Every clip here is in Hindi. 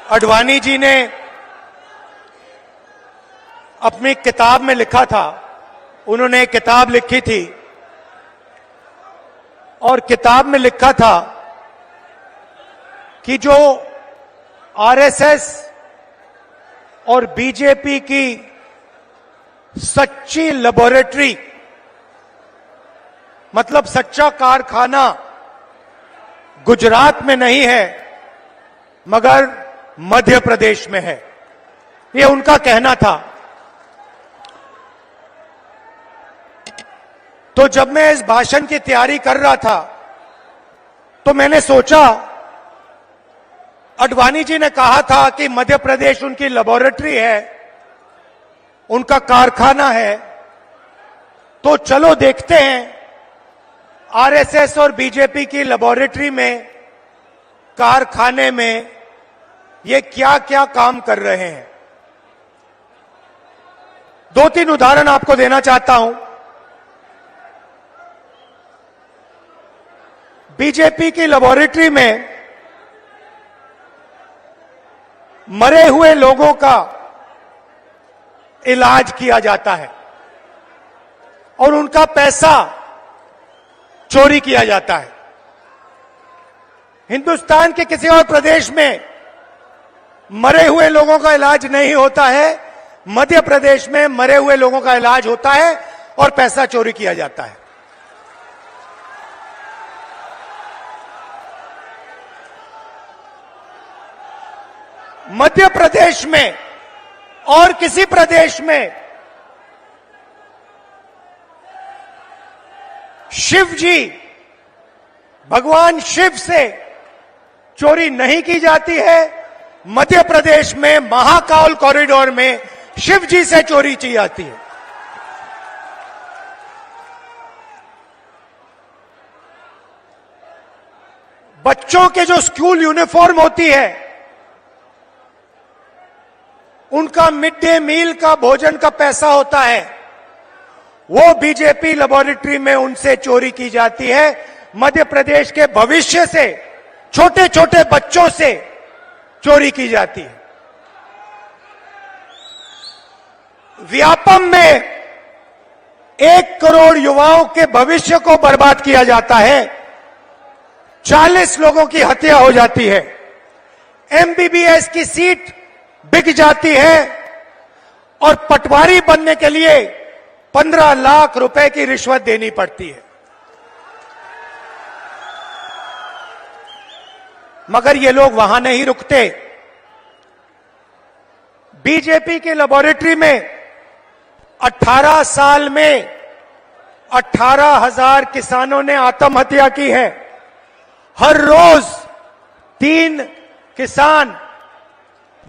आडवाणी जी ने अपनी किताब में लिखा था, उन्होंने एक किताब लिखी थी और किताब में लिखा था कि जो आरएसएस और बीजेपी की सच्ची लेबोरेटरी, मतलब सच्चा कारखाना गुजरात में नहीं है मगर मध्य प्रदेश में है, ये उनका कहना था। तो जब मैं इस भाषण की तैयारी कर रहा था तो मैंने सोचा, आडवाणी जी ने कहा था कि मध्य प्रदेश उनकी लेबोरेटरी है, उनका कारखाना है, तो चलो देखते हैं आरएसएस और बीजेपी की लेबोरेटरी में, कारखाने में ये क्या क्या काम कर रहे हैं। दो तीन उदाहरण आपको देना चाहता हूं। बीजेपी की लेबोरेटरी में मरे हुए लोगों का इलाज किया जाता है और उनका पैसा चोरी किया जाता है। हिंदुस्तान के किसी और प्रदेश में मरे हुए लोगों का इलाज नहीं होता है, मध्य प्रदेश में मरे हुए लोगों का इलाज होता है और पैसा चोरी किया जाता है। मध्य प्रदेश में और किसी प्रदेश में शिव जी, भगवान शिव से चोरी नहीं की जाती है, मध्य प्रदेश में महाकाल कॉरिडोर में शिव जी से चोरी की जाती है। बच्चों के जो स्कूल यूनिफॉर्म होती है, उनका मिड डे मील का भोजन का पैसा होता है, वो बीजेपी लेबोरेटरी में उनसे चोरी की जाती है। मध्य प्रदेश के भविष्य से, छोटे छोटे बच्चों से चोरी की जाती है। व्यापम में 1 करोड़ युवाओं के भविष्य को बर्बाद किया जाता है, 40 लोगों की हत्या हो जाती है, एमबीबीएस की सीट बिक जाती है और पटवारी बनने के लिए 15 लाख रुपए की रिश्वत देनी पड़ती है। मगर ये लोग वहां नहीं रुकते। बीजेपी की लेबोरेटरी में 18 साल में 18,000 किसानों ने आत्महत्या की है। हर रोज 3 किसान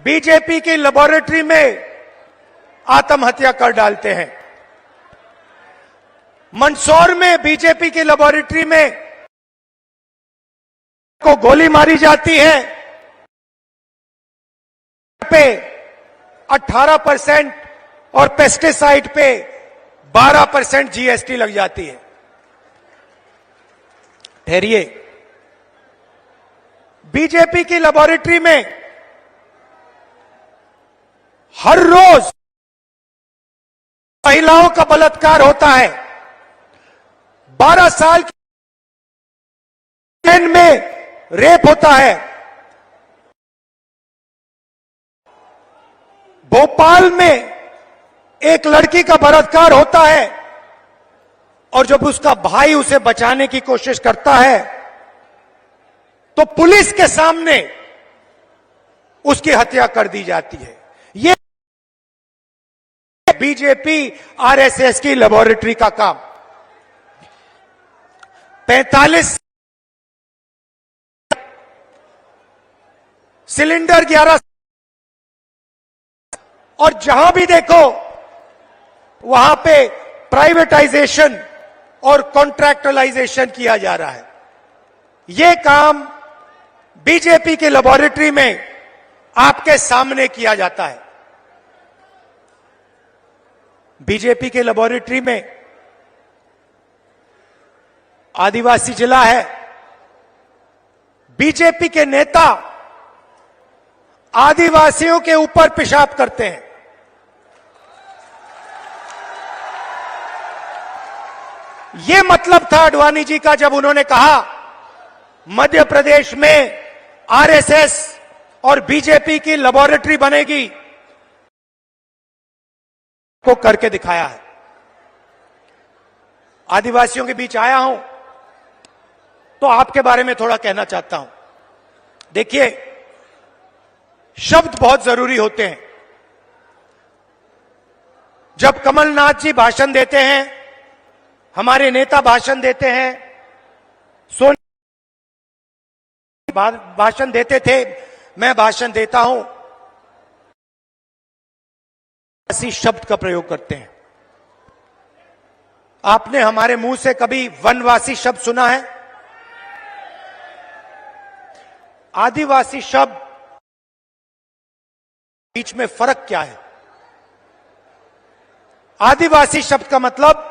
बीजेपी की लेबोरेटरी में आत्महत्या कर डालते हैं। मंदसौर में बीजेपी की लेबोरेटरी में को गोली मारी जाती है, पे 18% और पेस्टिसाइड पे 12% जीएसटी लग जाती है। ठहरिए, बीजेपी की लेबोरेटरी में हर रोज महिलाओं का बलात्कार होता है। 12 साल की में रेप होता है। भोपाल में एक लड़की का बलात्कार होता है और जब उसका भाई उसे बचाने की कोशिश करता है तो पुलिस के सामने उसकी हत्या कर दी जाती है। ये बीजेपी आरएसएस की लेबोरेटरी का काम। 45 सिलेंडर 11, और जहां भी देखो वहां पे प्राइवेटाइजेशन और कॉन्ट्रैक्चुअलाइजेशन किया जा रहा है। यह काम बीजेपी की लेबोरेटरी में आपके सामने किया जाता है। बीजेपी के लेबोरेटरी में आदिवासी जिला है। बीजेपी के नेता आदिवासियों के ऊपर पेशाब करते हैं। यह मतलब था आडवाणी जी का जब उन्होंने कहा मध्य प्रदेश में आरएसएस और बीजेपी की लेबोरेटरी बनेगी, को करके दिखाया है। आदिवासियों के बीच आया हूं तो आपके बारे में थोड़ा कहना चाहता हूं। देखिए, शब्द बहुत जरूरी होते हैं। जब कमलनाथ जी भाषण देते हैं, हमारे नेता भाषण देते हैं, सोनिया भाषण देते थे, मैं भाषण देता हूं, ऐसी शब्द का प्रयोग करते हैं। आपने हमारे मुंह से कभी वनवासी शब्द सुना है? आदिवासी शब्द बीच में फर्क क्या है? आदिवासी शब्द का मतलब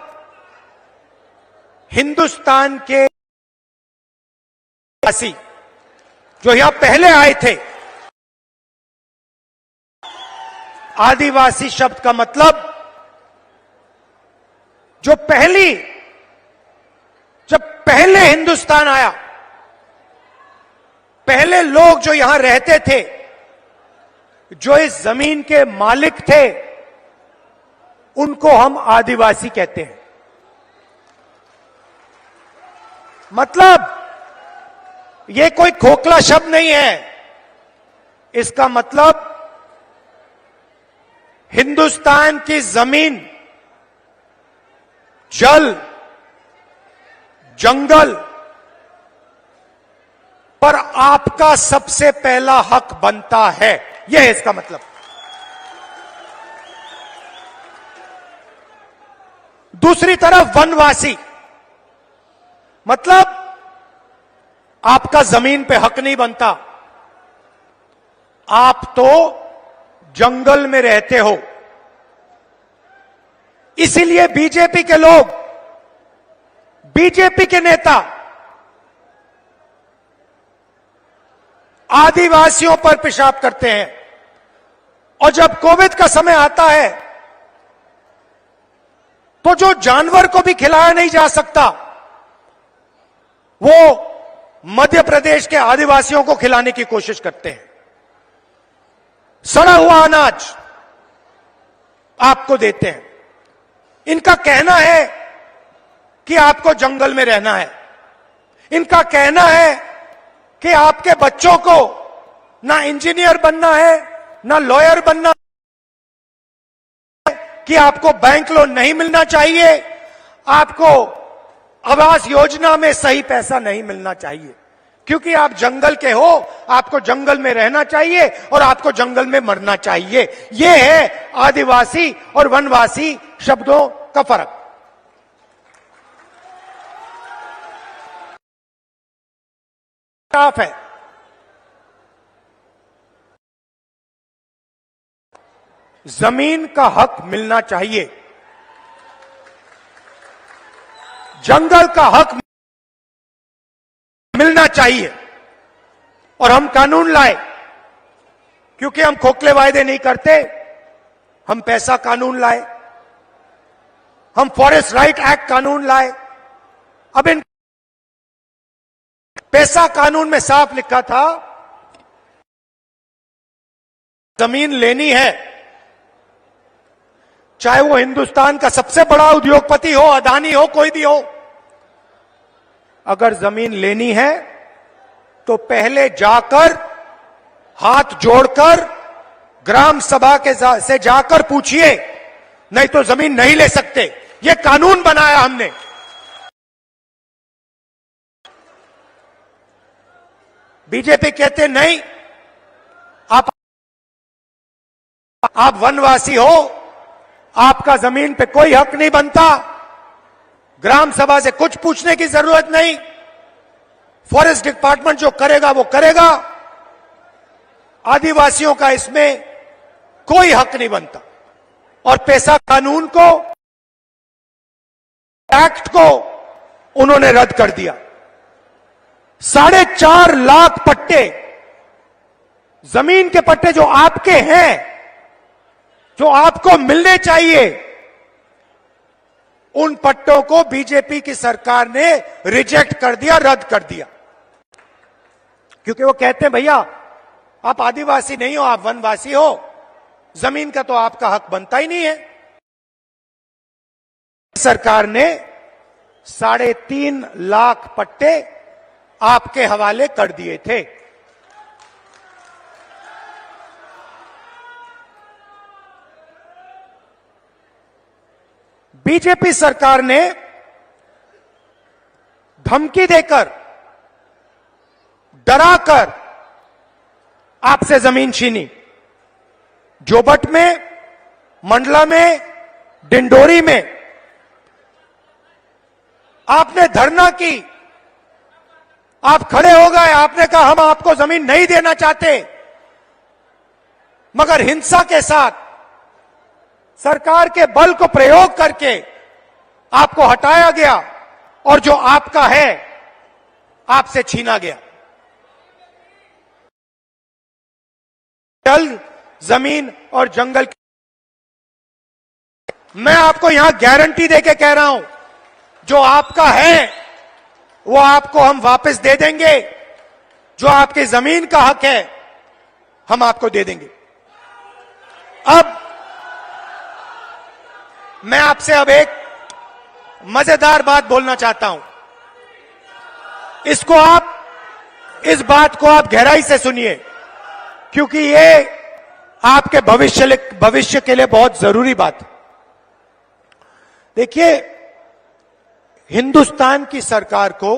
हिंदुस्तान के वासी जो यहां पहले आए थे। आदिवासी शब्द का मतलब जब पहले हिंदुस्तान आया, पहले लोग जो यहां रहते थे, जो इस जमीन के मालिक थे, उनको हम आदिवासी कहते हैं। मतलब यह कोई खोखला शब्द नहीं है। इसका मतलब हिंदुस्तान की जमीन, जल, जंगल पर आपका सबसे पहला हक बनता है। यह है इसका मतलब। दूसरी तरफ वनवासी मतलब आपका जमीन पे हक नहीं बनता, आप तो जंगल में रहते हो। इसीलिए बीजेपी के लोग, बीजेपी के नेता आदिवासियों पर पेशाब करते हैं। और जब कोविड का समय आता है तो जो जानवर को भी खिलाया नहीं जा सकता, वो मध्य प्रदेश के आदिवासियों को खिलाने की कोशिश करते हैं। सड़ा हुआ अनाज आपको देते हैं। इनका कहना है कि आपको जंगल में रहना है। इनका कहना है कि आपके बच्चों को ना इंजीनियर बनना है, ना लॉयर बनना है, कि आपको बैंक लोन नहीं मिलना चाहिए, आपको आवास योजना में सही पैसा नहीं मिलना चाहिए, क्योंकि आप जंगल के हो, आपको जंगल में रहना चाहिए और आपको जंगल में मरना चाहिए। यह है आदिवासी और वनवासी शब्दों का फर्क। साफ है। जमीन का हक मिलना चाहिए, जंगल का हक मिलना चाहिए। और हम कानून लाए, क्योंकि हम खोखले वायदे नहीं करते। हम पैसा कानून लाए, हम फॉरेस्ट राइट एक्ट कानून लाए। अब इन पैसा कानून में साफ लिखा था, जमीन लेनी है, चाहे वो हिंदुस्तान का सबसे बड़ा उद्योगपति हो, अदानी हो, कोई भी हो, अगर जमीन लेनी है तो पहले जाकर हाथ जोड़कर ग्राम सभा के से जाकर पूछिए, नहीं तो जमीन नहीं ले सकते। यह कानून बनाया हमने। बीजेपी कहते नहीं, आप वनवासी हो, आपका जमीन पे कोई हक नहीं बनता, ग्राम सभा से कुछ पूछने की जरूरत नहीं, फॉरेस्ट डिपार्टमेंट जो करेगा वो करेगा, आदिवासियों का इसमें कोई हक नहीं बनता। और पैसा कानून को, एक्ट को उन्होंने रद्द कर दिया। 4.5 लाख पट्टे जमीन के पट्टे जो आपके हैं, जो आपको मिलने चाहिए, उन पट्टों को बीजेपी की सरकार ने रिजेक्ट कर दिया, रद्द कर दिया। क्योंकि वो कहते हैं भैया आप आदिवासी नहीं हो, आप वनवासी हो, जमीन का तो आपका हक बनता ही नहीं है। सरकार ने 3.5 लाख पट्टे आपके हवाले कर दिए थे। बीजेपी सरकार ने धमकी देकर, डराकर आपसे जमीन छीनी। जोबट में, मंडला में, डिंडोरी में आपने धरना की, आप खड़े हो गए, आपने कहा हम आपको जमीन नहीं देना चाहते, मगर हिंसा के साथ सरकार के बल को प्रयोग करके आपको हटाया गया और जो आपका है आपसे छीना गया। जल, जमीन और जंगल, मैं आपको यहां गारंटी देके कह रहा हूं, जो आपका है वो आपको हम वापस दे देंगे। जो आपकी जमीन का हक है हम आपको दे देंगे। अब मैं आपसे अब एक मजेदार बात बोलना चाहता हूं। इस बात को आप गहराई से सुनिए, क्योंकि ये आपके भविष्य के लिए बहुत जरूरी बात है। देखिए, हिंदुस्तान की सरकार को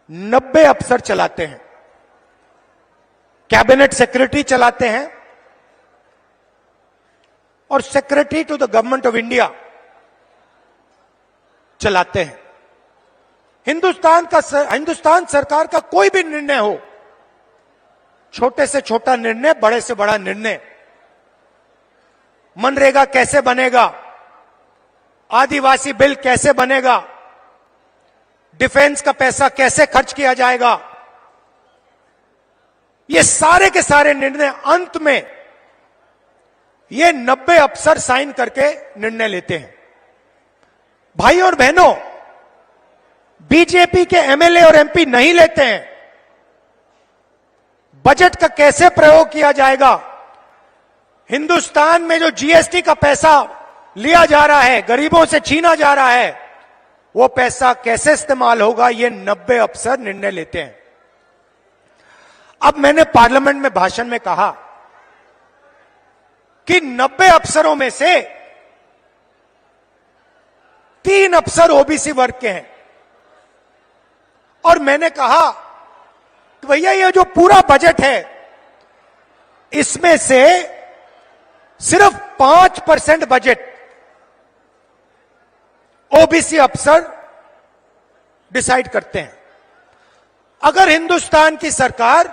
90 अफसर चलाते हैं, कैबिनेट सेक्रेटरी चलाते हैं और secretary to the government of India चलाते हैं। हिंदुस्तान सरकार का कोई भी निर्णय हो, छोटे से छोटा निर्णय, बड़े से बड़ा निर्णय, मनरेगा कैसे बनेगा, आदिवासी बिल कैसे बनेगा, डिफेंस का पैसा कैसे खर्च किया जाएगा, ये सारे के सारे निर्णय अंत में ये 90 अफसर साइन करके निर्णय लेते हैं। भाई और बहनों, बीजेपी के एमएलए और एमपी नहीं लेते हैं। बजट का कैसे प्रयोग किया जाएगा, हिंदुस्तान में जो जीएसटी का पैसा लिया जा रहा है, गरीबों से छीना जा रहा है, वो पैसा कैसे इस्तेमाल होगा, ये 90 अफसर निर्णय लेते हैं। अब मैंने पार्लियामेंट में भाषण में कहा कि 90 अफसरों में से 3 अफसर ओबीसी वर्ग के हैं। और मैंने कहा कि भैया ये जो पूरा बजट है, इसमें से सिर्फ 5% बजट ओबीसी अफसर डिसाइड करते हैं। अगर हिंदुस्तान की सरकार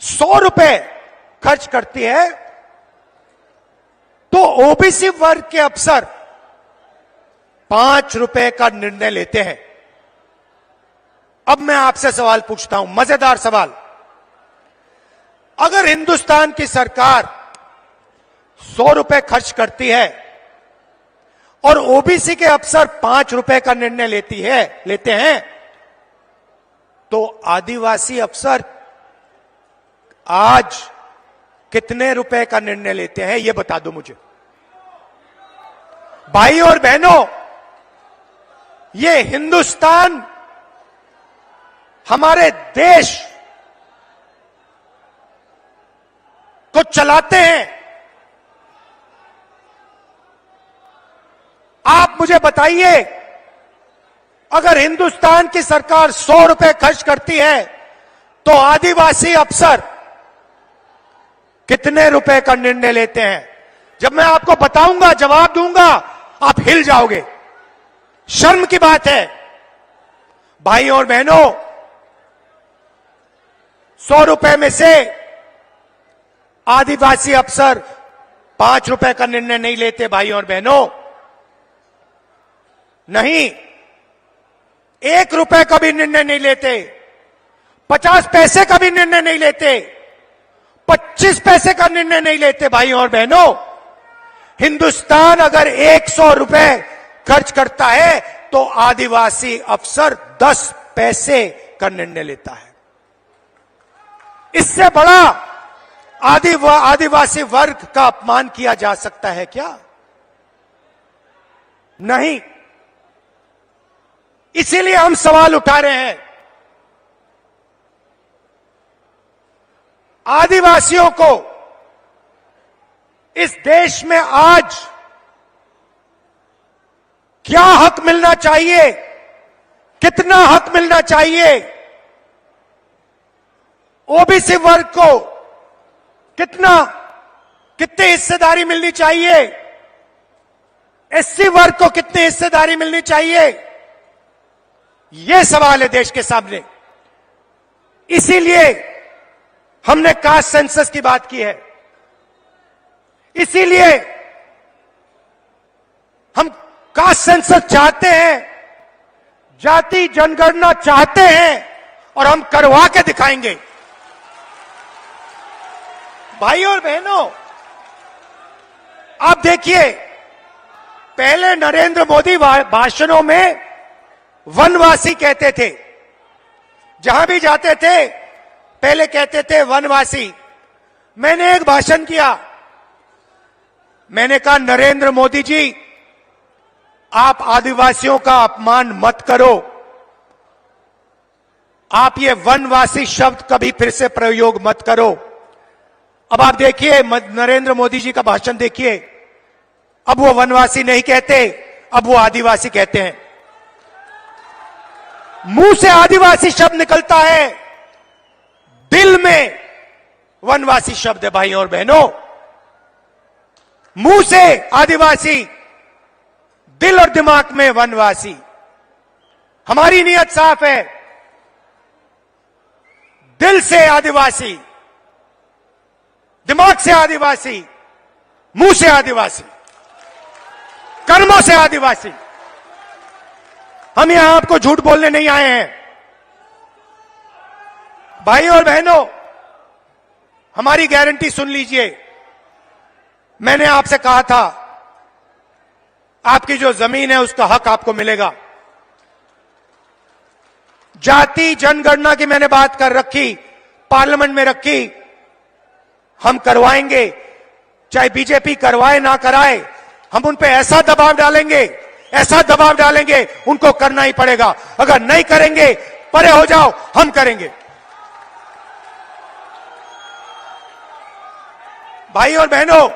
100 रुपए खर्च करती है तो ओबीसी वर्ग के अफसर 5 रुपए का निर्णय लेते हैं। अब मैं आपसे सवाल पूछता हूं, मजेदार सवाल। अगर हिंदुस्तान की सरकार 100 रुपए खर्च करती है और ओबीसी के अफसर 5 रुपए का निर्णय लेते हैं, तो आदिवासी अफसर आज कितने रुपए का निर्णय लेते हैं, यह बता दो मुझे। भाई और बहनों, ये हिंदुस्तान, हमारे देश को चलाते हैं। आप मुझे बताइए, अगर हिंदुस्तान की सरकार 100 रुपए खर्च करती है तो आदिवासी अफसर कितने रुपए का निर्णय लेते हैं? जब मैं आपको बताऊंगा, जवाब दूंगा, आप हिल जाओगे। शर्म की बात है। भाई और बहनों, 100 रुपए में से आदिवासी अफसर 5 रुपए का निर्णय नहीं लेते। भाई और बहनों, नहीं, 1 रुपए का भी निर्णय नहीं लेते। 50 पैसे का भी निर्णय नहीं लेते, 25 पैसे का निर्णय नहीं लेते। भाइयों और बहनों, हिंदुस्तान अगर 100 रुपए खर्च करता है तो आदिवासी अफसर 10 पैसे का निर्णय लेता है। इससे बड़ा आदिवासी वर्ग का अपमान किया जा सकता है क्या? नहीं। इसीलिए हम सवाल उठा रहे हैं। आदिवासियों को इस देश में आज क्या हक मिलना चाहिए, कितना हक मिलना चाहिए, ओबीसी वर्ग को कितनी हिस्सेदारी मिलनी चाहिए, एससी वर्ग को कितनी हिस्सेदारी मिलनी चाहिए, यह सवाल है देश के सामने। इसीलिए हमने कास्ट सेंसस की बात की है, इसीलिए हम कास्ट सेंसस चाहते हैं, जाति जनगणना चाहते हैं, और हम करवा के दिखाएंगे। भाइयों और बहनों, आप देखिए, पहले नरेंद्र मोदी भाषणों में वनवासी कहते थे, जहां भी जाते थे पहले कहते थे वनवासी। मैंने एक भाषण किया, मैंने कहा नरेंद्र मोदी जी, आप आदिवासियों का अपमान मत करो, आप ये वनवासी शब्द कभी फिर से प्रयोग मत करो। अब आप देखिए नरेंद्र मोदी जी का भाषण देखिए, अब वो वनवासी नहीं कहते, अब वो आदिवासी कहते हैं। मुंह से आदिवासी शब्द निकलता है, दिल में वनवासी शब्द है। भाइयों और बहनों, मुंह से आदिवासी, दिल और दिमाग में वनवासी। हमारी नीयत साफ है, दिल से आदिवासी, दिमाग से आदिवासी, मुंह से आदिवासी, कर्मों से आदिवासी। हम यहां आपको झूठ बोलने नहीं आए हैं। भाइयों और बहनों, हमारी गारंटी सुन लीजिए। मैंने आपसे कहा था, आपकी जो जमीन है उसका हक आपको मिलेगा। जाति जनगणना की मैंने बात कर रखी, पार्लियामेंट में रखी, हम करवाएंगे, चाहे बीजेपी करवाए ना कराए, हम उन पे ऐसा दबाव डालेंगे, ऐसा दबाव डालेंगे, उनको करना ही पड़ेगा। अगर नहीं करेंगे, परे हो जाओ, हम करेंगे। भाई और बहनों,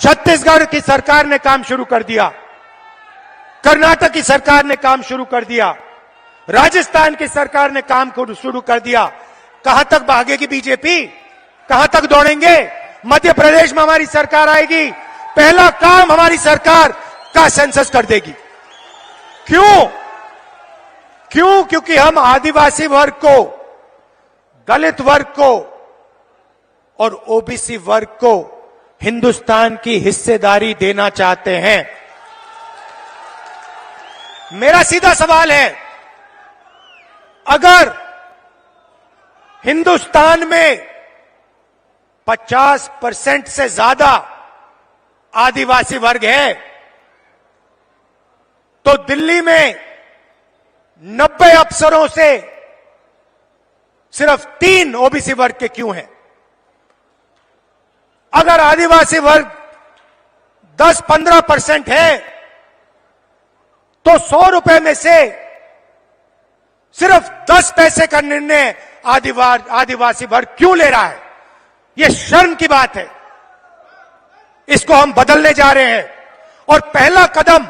छत्तीसगढ़ की सरकार ने काम शुरू कर दिया, कर्नाटक की सरकार ने काम शुरू कर दिया, राजस्थान की सरकार ने काम शुरू कर दिया। कहां तक भागेगी बीजेपी? कहां तक दौड़ेंगे? मध्य प्रदेश में हमारी सरकार आएगी, पहला काम हमारी सरकार का सेंसस कर देगी। क्यों? क्योंकि हम आदिवासी वर्ग को, दलित वर्ग को और ओबीसी वर्ग को हिंदुस्तान की हिस्सेदारी देना चाहते हैं। मेरा सीधा सवाल है, अगर हिंदुस्तान में 50% से ज्यादा आदिवासी वर्ग है, तो दिल्ली में 90 अफसरों से सिर्फ 3 ओबीसी वर्ग के क्यों हैं? अगर आदिवासी वर्ग 10-15% है, तो 100 रुपए में से सिर्फ 10 पैसे का निर्णय आदिवासी वर्ग क्यों ले रहा है? यह शर्म की बात है। इसको हम बदलने जा रहे हैं, और पहला कदम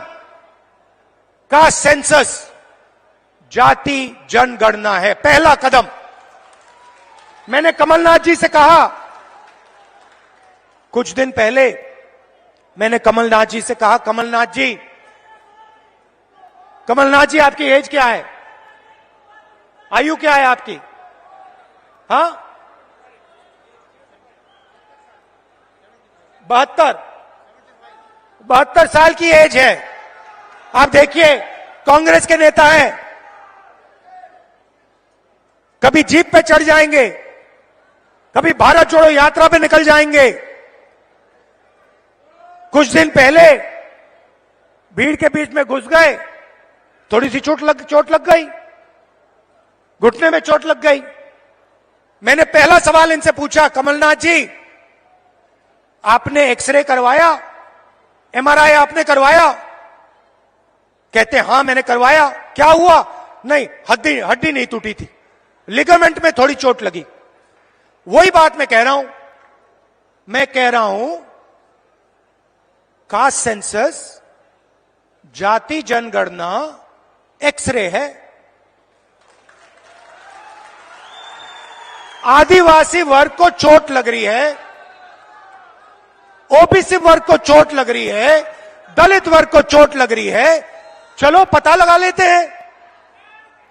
का सेंसस जाति जनगणना है। पहला कदम। मैंने कमलनाथ जी से कहा, कुछ दिन पहले मैंने कमलनाथ जी से कहा, कमलनाथ जी आपकी एज क्या है? आयु क्या है आपकी? हाँ, 72 साल की एज है। आप देखिए, कांग्रेस के नेता हैं, कभी जीप पे चढ़ जाएंगे, कभी भारत जोड़ो यात्रा पे निकल जाएंगे। कुछ दिन पहले भीड़ के बीच में घुस गए, थोड़ी सी चोट लग गई, घुटने में चोट लग गई। मैंने पहला सवाल इनसे पूछा, कमलनाथ जी आपने एक्सरे करवाया, एमआरआई आपने करवाया? कहते हां मैंने करवाया। क्या हुआ? नहीं, हड्डी नहीं टूटी थी, लिगामेंट में थोड़ी चोट लगी। वही बात मैं कह रहा हूं कास्ट सेंसस, जाति जनगणना एक्सरे है। आदिवासी वर्ग को चोट लग रही है, ओबीसी वर्ग को चोट लग रही है, दलित वर्ग को चोट लग रही है। चलो पता लगा लेते हैं,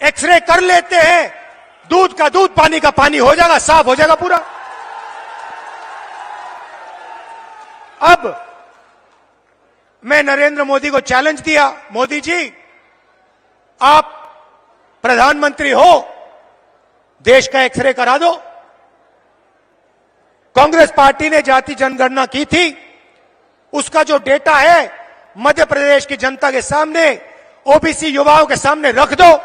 एक्सरे कर लेते हैं, दूध का दूध पानी का पानी हो जाएगा, साफ हो जाएगा पूरा। अब मैं नरेंद्र मोदी को चैलेंज दिया, मोदी जी आप प्रधानमंत्री हो, देश का एक्सरे करा दो। कांग्रेस पार्टी ने जाति जनगणना की थी, उसका जो डेटा है मध्य प्रदेश की जनता के सामने, ओबीसी युवाओं के सामने रख दो।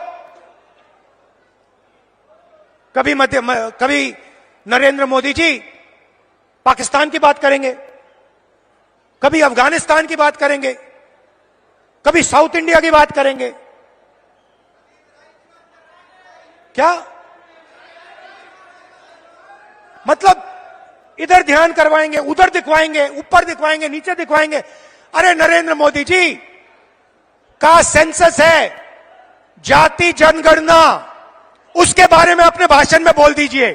कभी नरेंद्र मोदी जी पाकिस्तान की बात करेंगे, कभी अफगानिस्तान की बात करेंगे, कभी साउथ इंडिया की बात करेंगे। क्या मतलब इधर ध्यान करवाएंगे, उधर दिखवाएंगे, ऊपर दिखवाएंगे, नीचे दिखवाएंगे। अरे नरेंद्र मोदी जी का सेंसस है, जाति जनगणना, उसके बारे में अपने भाषण में बोल दीजिए।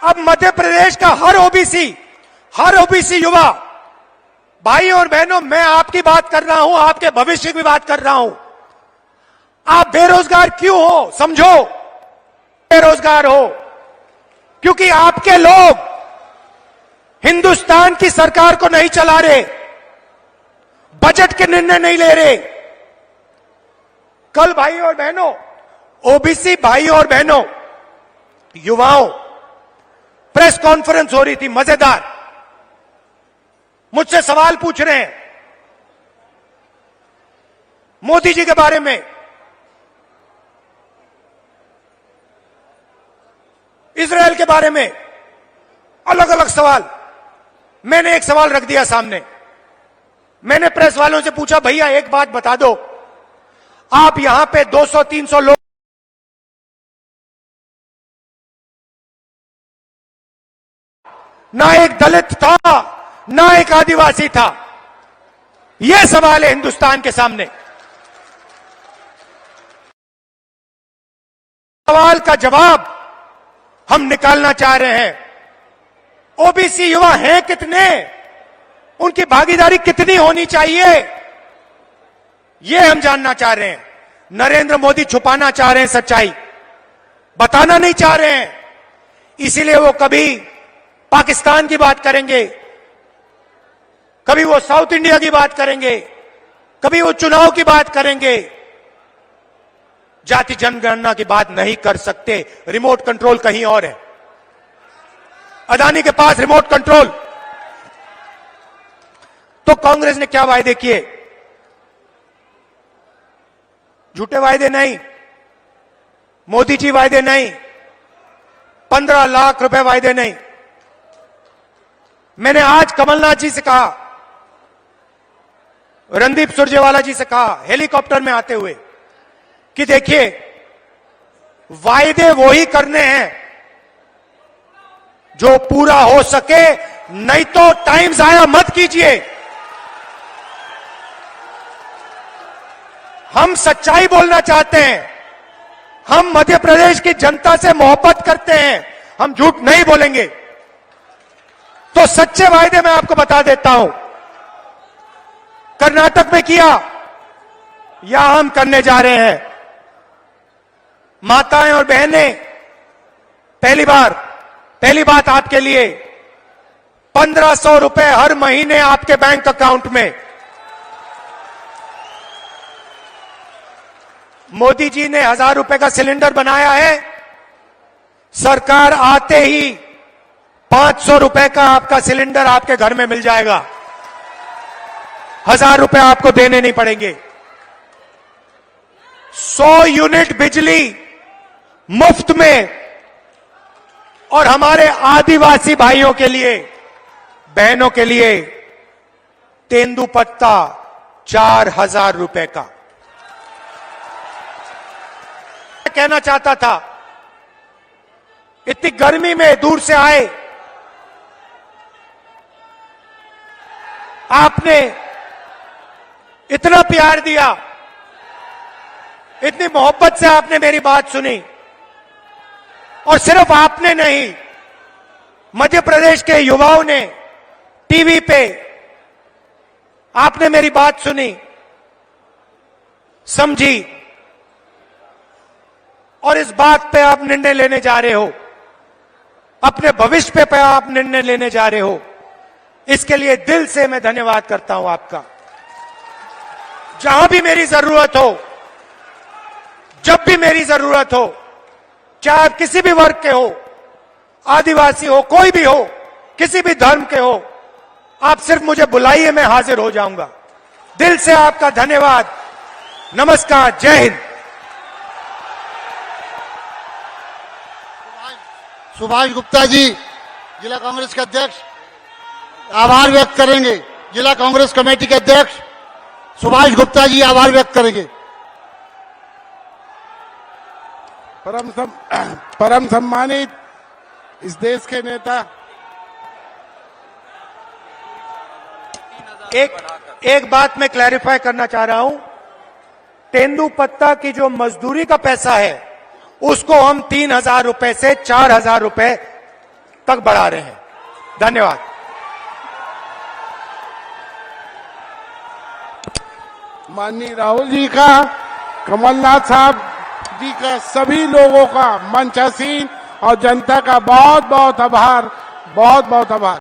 अब मध्य प्रदेश का हर ओबीसी युवा, भाई और बहनों, मैं आपकी बात कर रहा हूं, आपके भविष्य की बात कर रहा हूं। आप बेरोजगार क्यों हो? समझो, बेरोजगार हो क्योंकि आपके लोग हिंदुस्तान की सरकार को नहीं चला रहे, बजट के निर्णय नहीं ले रहे। कल भाई और बहनों, ओबीसी भाई और बहनों, युवाओं, प्रेस कॉन्फ्रेंस हो रही थी मजेदार, मुझसे सवाल पूछ रहे हैं मोदी जी के बारे में, इजराइल के बारे में, अलग अलग सवाल। मैंने एक सवाल रख दिया सामने, मैंने प्रेस वालों से पूछा, भैया एक बात बता दो, आप यहां पे 200-300 लोग, ना एक दलित था, ना एक आदिवासी था। यह सवाल है हिंदुस्तान के सामने। सवाल का जवाब हम निकालना चाह रहे हैं। ओबीसी युवा हैं कितने, उनकी भागीदारी कितनी होनी चाहिए, यह हम जानना चाह रहे हैं। नरेंद्र मोदी छुपाना चाह रहे हैं सच्चाई, बताना नहीं चाह रहे हैं। इसीलिए वो कभी पाकिस्तान की बात करेंगे, कभी वो साउथ इंडिया की बात करेंगे, कभी वो चुनाव की बात करेंगे, जाति जनगणना की बात नहीं कर सकते। रिमोट कंट्रोल कहीं और है, अदानी के पास रिमोट कंट्रोल। तो कांग्रेस ने क्या वायदे किए? झूठे वायदे नहीं, मोदी जी वायदे नहीं, 15 लाख रुपए वायदे नहीं। मैंने आज कमलनाथ जी से कहा, रणदीप सुरजेवाला जी से कहा हेलीकॉप्टर में आते हुए, कि देखिए वायदे वो ही करने हैं जो पूरा हो सके, नहीं तो टाइम जाया मत कीजिए। हम सच्चाई बोलना चाहते हैं, हम मध्य प्रदेश की जनता से मोहब्बत करते हैं, हम झूठ नहीं बोलेंगे। तो सच्चे वायदे मैं आपको बता देता हूं, कर्नाटक में किया, यहां हम करने जा रहे हैं। माताएं और बहनें, पहली बात आपके लिए, 1500 रुपए हर महीने आपके बैंक अकाउंट में। मोदी जी ने 1000 रुपए का सिलेंडर बनाया है। सरकार आते ही 500 रुपए का आपका सिलेंडर आपके घर में मिल जाएगा। 1000 रुपए आपको देने नहीं पड़ेंगे। 100 यूनिट बिजली मुफ्त में, और हमारे आदिवासी भाइयों के लिए, बहनों के लिए तेंदुपत्ता 4000 रुपए का। कहना चाहता था, इतनी गर्मी में दूर से आए, आपने इतना प्यार दिया, इतनी मोहब्बत से आपने मेरी बात सुनी, और सिर्फ आपने नहीं, मध्य प्रदेश के युवाओं ने टीवी पे आपने मेरी बात सुनी, समझी, और इस बात पे आप निर्णय लेने जा रहे हो, अपने भविष्य पे आप निर्णय लेने जा रहे हो। इसके लिए दिल से मैं धन्यवाद करता हूं आपका। जहां भी मेरी जरूरत हो, जब भी मेरी जरूरत हो, चाहे आप किसी भी वर्ग के हो, आदिवासी हो, कोई भी हो, किसी भी धर्म के हो, आप सिर्फ मुझे बुलाइए, मैं हाजिर हो जाऊंगा। दिल से आपका धन्यवाद। नमस्कार, जय हिंद। सुभाष गुप्ता जी, जिला कांग्रेस के अध्यक्ष, आभार व्यक्त करेंगे। जिला कांग्रेस कमेटी के अध्यक्ष सुभाष गुप्ता जी आभार व्यक्त करेंगे। परम सम्मानित इस देश के नेता, एक बात मैं क्लैरिफाई करना चाह रहा हूं। तेंदुपत्ता की जो मजदूरी का पैसा है, उसको हम 3000 रुपए से 4000 रुपए तक बढ़ा रहे हैं। धन्यवाद। माननीय राहुल जी का, कमलनाथ साहब जी का, सभी लोगों का, मंच हसीन और जनता का बहुत बहुत आभार, बहुत बहुत आभार।